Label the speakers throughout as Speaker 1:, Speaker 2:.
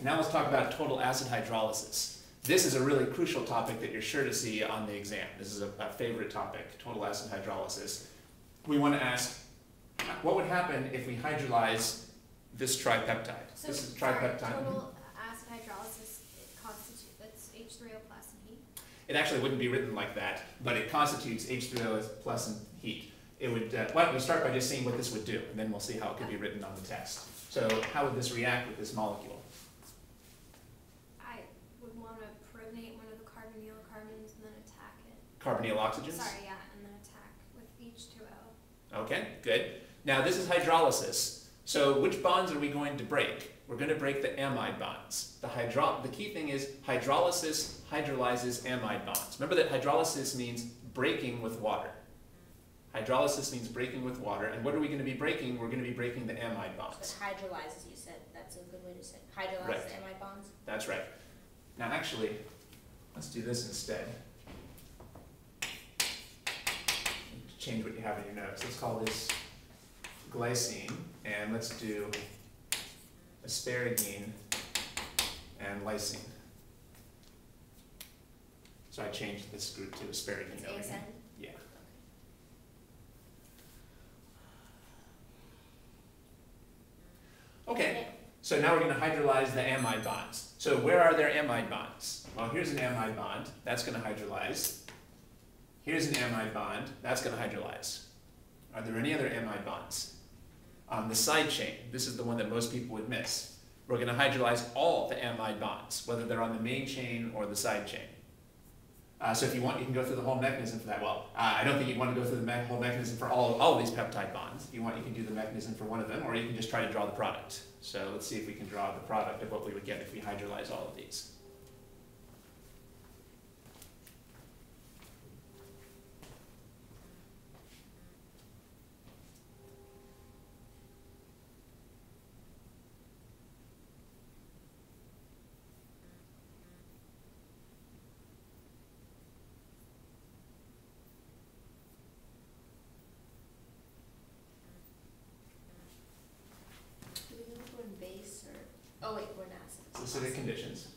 Speaker 1: now let's talk about total acid hydrolysis. This is a really crucial topic that you're sure to see on the exam. This is a favorite topic, total acid hydrolysis. We want to ask, what would happen if we hydrolyze this tripeptide?
Speaker 2: So
Speaker 1: this is tripeptide.
Speaker 2: Total acid hydrolysis, it constitutes, that's H3O plus and heat?
Speaker 1: It actually wouldn't be written like that, but it constitutes H3O plus and heat. It would, why don't we start by just seeing what this would do, and then we'll see how it could be written on the test. So how would this react with this molecule?
Speaker 2: I would want to protonate one of the carbonyl carbons and then attack it.
Speaker 1: Carbonyl oxygens?
Speaker 2: Sorry, yeah, and then attack with H2O.
Speaker 1: Okay, good. Now this is hydrolysis. So which bonds are we going to break? We're going to break the amide bonds. The key thing is hydrolysis hydrolyzes amide bonds. Remember that hydrolysis means breaking with water. Hydrolysis means breaking with water, and what are we going to be breaking? We're going to be breaking the amide bonds.
Speaker 3: But hydrolyzes, you said. That's a good way to say it. Hydrolyzes
Speaker 1: Right.
Speaker 3: amide bonds.
Speaker 1: That's right. Now actually, let's do this instead. Change what you have in your notes. Let's call this glycine, and let's do asparagine and lysine. So I changed this group to asparagine
Speaker 3: It's
Speaker 1: over
Speaker 3: ASN?
Speaker 1: here. Yeah. Okay, so now we're going to hydrolyze the amide bonds. So where are their amide bonds? Well, here's an amide bond. That's going to hydrolyze. Here's an amide bond. That's going to hydrolyze. Are there any other amide bonds? On the side chain, this is the one that most people would miss. We're going to hydrolyze all the amide bonds, whether they're on the main chain or the side chain. So if you want, you can go through the whole mechanism for that. Well, I don't think you'd want to go through the whole mechanism for all of these peptide bonds. If you want, you can do the mechanism for one of them, or you can just try to draw the product. So let's see if we can draw the product of what we would get if we hydrolyze all of these.
Speaker 3: Do we know if we're in base or... Oh wait, we're in acid.
Speaker 1: Specific conditions.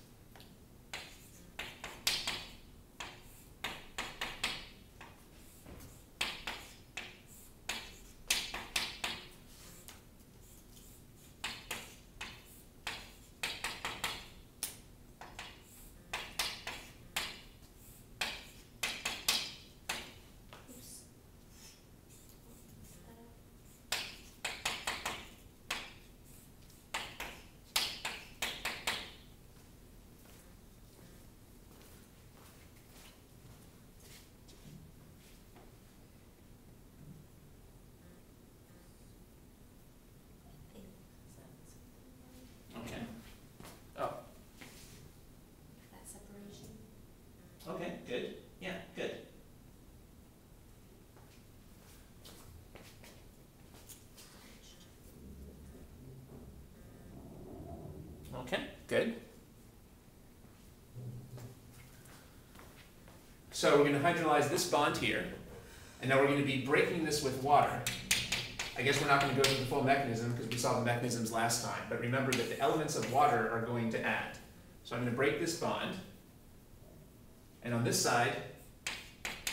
Speaker 3: Oops.
Speaker 1: Okay. Oh,
Speaker 3: That separation.
Speaker 1: okay, good. Yeah, good. Okay, good. So we're going to hydrolyze this bond here, and now we're going to be breaking this with water. I guess we're not going to go through the full mechanism because we saw the mechanisms last time, but remember that the elements of water are going to add. So I'm going to break this bond, and on this side,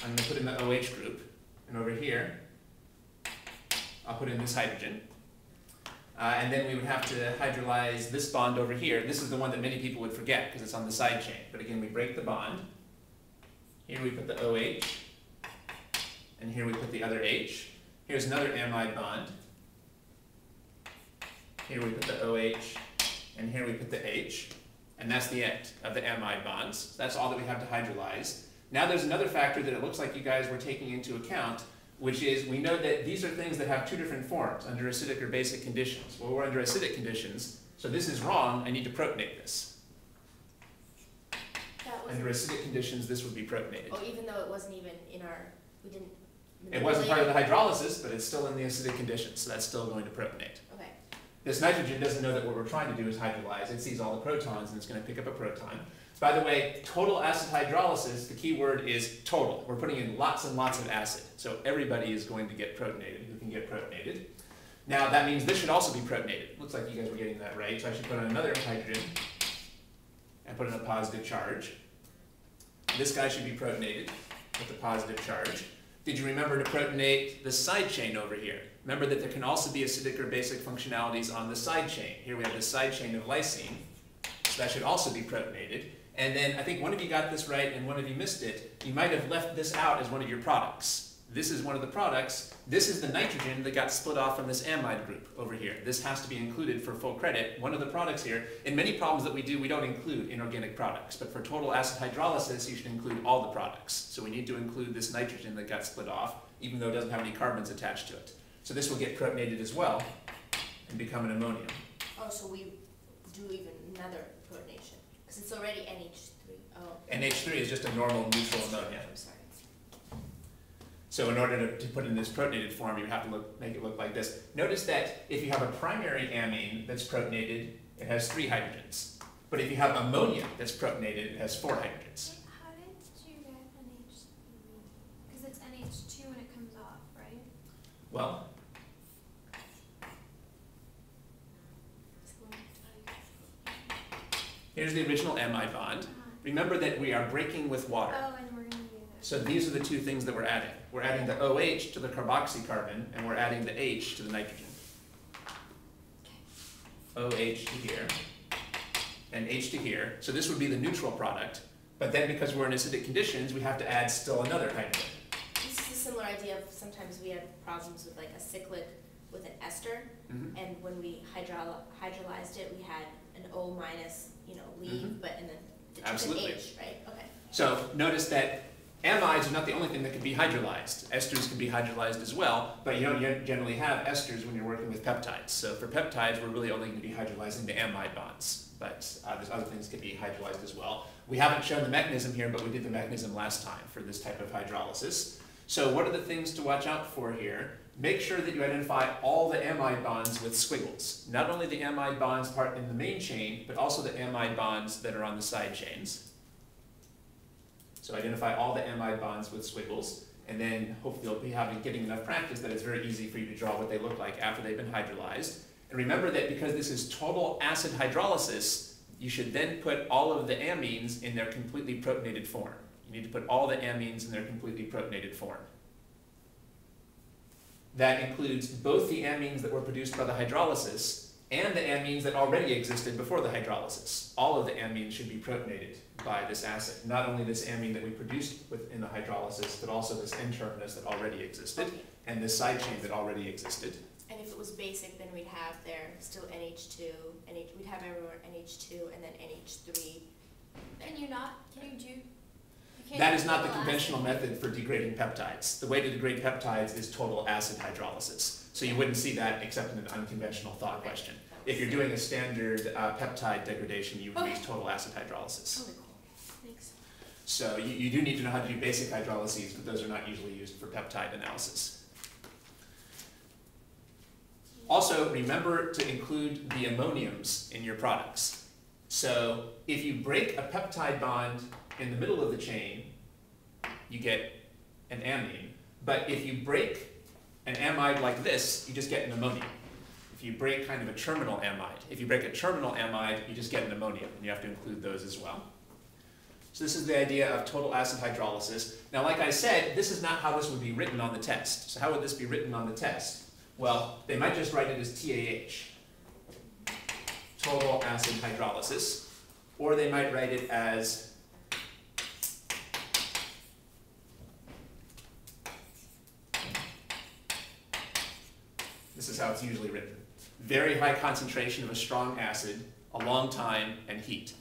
Speaker 1: I'm going to put in the OH group, and over here, I'll put in this hydrogen. And then we would have to hydrolyze this bond over here. This is the one that many people would forget because it's on the side chain. But again, we break the bond. Here we put the OH, and here we put the other H. Here's another amide bond. Here we put the OH, and here we put the H. And that's the end of the amide bonds. That's all that we have to hydrolyze. Now there's another factor that it looks like you guys were taking into account, which is we know that these are things that have two different forms under acidic or basic conditions. Well, we're under acidic conditions, so this is wrong. I need to protonate this.
Speaker 3: That was...
Speaker 1: Under acidic conditions, this would be protonated.
Speaker 3: Oh, even though it wasn't even in our... We didn't...
Speaker 1: It wasn't part of the hydrolysis, but it's still in the acidic conditions, so that's still going to protonate.
Speaker 3: Okay.
Speaker 1: This nitrogen doesn't know that what we're trying to do is hydrolyze. It sees all the protons, and it's going to pick up a proton. By the way, total acid hydrolysis, the key word is total. We're putting in lots and lots of acid, so everybody is going to get protonated who can get protonated. Now, that means this should also be protonated. Looks like you guys were getting that right, so I should put on another hydrogen. I put in a positive charge. This guy should be protonated with a positive charge. Did you remember to protonate the side chain over here? Remember that there can also be acidic or basic functionalities on the side chain. Here we have the side chain of lysine, so that should also be protonated. And then I think one of you got this right and one of you missed it. You might have left this out as one of your products. This is one of the products. This is the nitrogen that got split off from this amide group over here. This has to be included for full credit. One of the products here, in many problems that we do, we don't include inorganic products. But for total acid hydrolysis, you should include all the products. So we need to include this nitrogen that got split off, even though it doesn't have any carbons attached to it. So this will get protonated as well and become an ammonium.
Speaker 3: Oh, so we do even another protonation, because it's already NH3. Oh.
Speaker 1: NH3 is just a normal neutral ammonia.
Speaker 3: I'm sorry.
Speaker 1: So in order to put it in this protonated form, you have to make it look like this. Notice that if you have a primary amine that's protonated, it has 3 hydrogens. But if you have ammonia that's protonated, it has 4 hydrogens.
Speaker 2: Wait, how did you get NH3? Because it's NH2 when it comes off, right?
Speaker 1: Well, here's the original amide bond. Remember that we are breaking with water.
Speaker 2: Oh, and we're going to do that.
Speaker 1: So these are the 2 things that we're adding. We're adding the OH to the carboxy carbon, and we're adding the H to the nitrogen. OH to here, and H to here. So this would be the neutral product. But then because we're in acidic conditions, we have to add still another hydrogen.
Speaker 3: This is a similar idea of sometimes we have problems with like a cyclic with an ester, and when we hydrolyzed it, we had an O minus, leave, but and then it took an H, right? Okay.
Speaker 1: So notice that amides are not the only thing that can be hydrolyzed. Esters can be hydrolyzed as well, but you don't generally have esters when you're working with peptides. So for peptides, we're really only going to be hydrolyzing the amide bonds, but there's other things that can be hydrolyzed as well. We haven't shown the mechanism here, but we did the mechanism last time for this type of hydrolysis. So what are the things to watch out for here? Make sure that you identify all the amide bonds with squiggles. Not only the amide bonds part in the main chain, but also the amide bonds that are on the side chains. So identify all the amide bonds with squiggles, and then hopefully you'll be getting enough practice that it's very easy for you to draw what they look like after they've been hydrolyzed. And remember that because this is total acid hydrolysis, you should then put all of the amines in their completely protonated form. You need to put all the amines in their completely protonated form. That includes both the amines that were produced by the hydrolysis and the amines that already existed before the hydrolysis. All of the amines should be protonated by this acid. Not only this amine that we produced within the hydrolysis, but also this N-terminus that already existed, and this side chain that already existed.
Speaker 3: And if it was basic, then we'd have there still NH2, we'd have everywhere NH2 and then NH3.
Speaker 2: Can you do? You can't
Speaker 1: That
Speaker 2: do
Speaker 1: is not the
Speaker 2: total
Speaker 1: conventional
Speaker 2: acid.
Speaker 1: method for degrading peptides. The way to degrade peptides is total acid hydrolysis. So you wouldn't see that except in an unconventional thought question. If you're doing a standard peptide degradation, you would use total acid hydrolysis.
Speaker 3: Really cool. Thanks.
Speaker 1: So you do need to know how to do basic hydrolyses, but those are not usually used for peptide analysis. Also, remember to include the ammoniums in your products. So if you break a peptide bond in the middle of the chain, you get an amine. But if you break an amide like this, you just get an ammonium. If you break kind of a terminal amide, if you break a terminal amide, you just get an ammonium, and you have to include those as well. So this is the idea of total acid hydrolysis. Now, like I said, this is not how this would be written on the test. So how would this be written on the test? Well, they might just write it as TAH, total acid hydrolysis, or they might write it as this is how it's usually written. Very high concentration of a strong acid, a long time, and heat.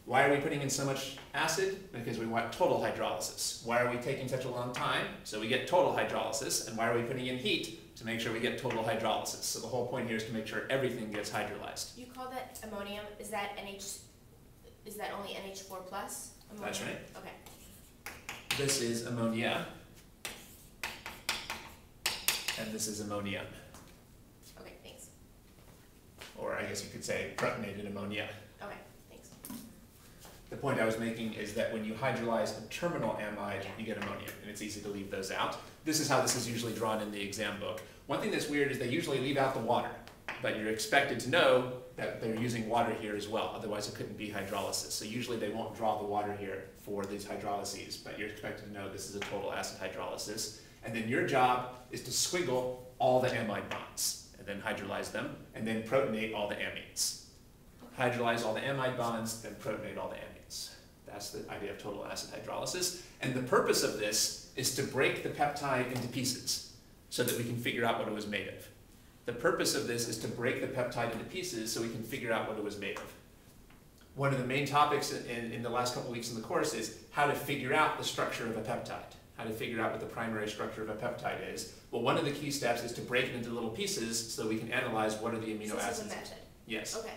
Speaker 1: Why are we putting in so much acid? Because we want total hydrolysis. Why are we taking such a long time? So we get total hydrolysis. And why are we putting in heat? To make sure we get total hydrolysis. So the whole point here is to make sure everything gets hydrolyzed.
Speaker 3: You call that ammonium? Is that only NH4 plus? Ammonium?
Speaker 1: That's right.
Speaker 3: Okay.
Speaker 1: This is ammonia. And this is ammonium.
Speaker 3: Okay, thanks.
Speaker 1: Or I guess you could say protonated ammonia.
Speaker 3: Okay, thanks.
Speaker 1: The point I was making is that when you hydrolyze a terminal amide, you get ammonium, and it's easy to leave those out. This is how this is usually drawn in the exam book. One thing that's weird is they usually leave out the water. but you're expected to know that they're using water here as well, otherwise it couldn't be hydrolysis. So usually they won't draw the water here for these hydrolyses, but you're expected to know this is a total acid hydrolysis. And then your job is to squiggle all the amide bonds, and then hydrolyze them, and then protonate all the amides. Hydrolyze all the amide bonds, then protonate all the amides. That's the idea of total acid hydrolysis. And the purpose of this is to break the peptide into pieces so that we can figure out what it was made of. The purpose of this is to break the peptide into pieces so we can figure out what it was made of. One of the main topics in the last couple weeks in the course is how to figure out the structure of a peptide, how to figure out what the primary structure of a peptide is. Well, one of the key steps is to break it into little pieces so that we can analyze what are the amino acids.
Speaker 3: This is a method.
Speaker 1: Yes.
Speaker 3: Okay.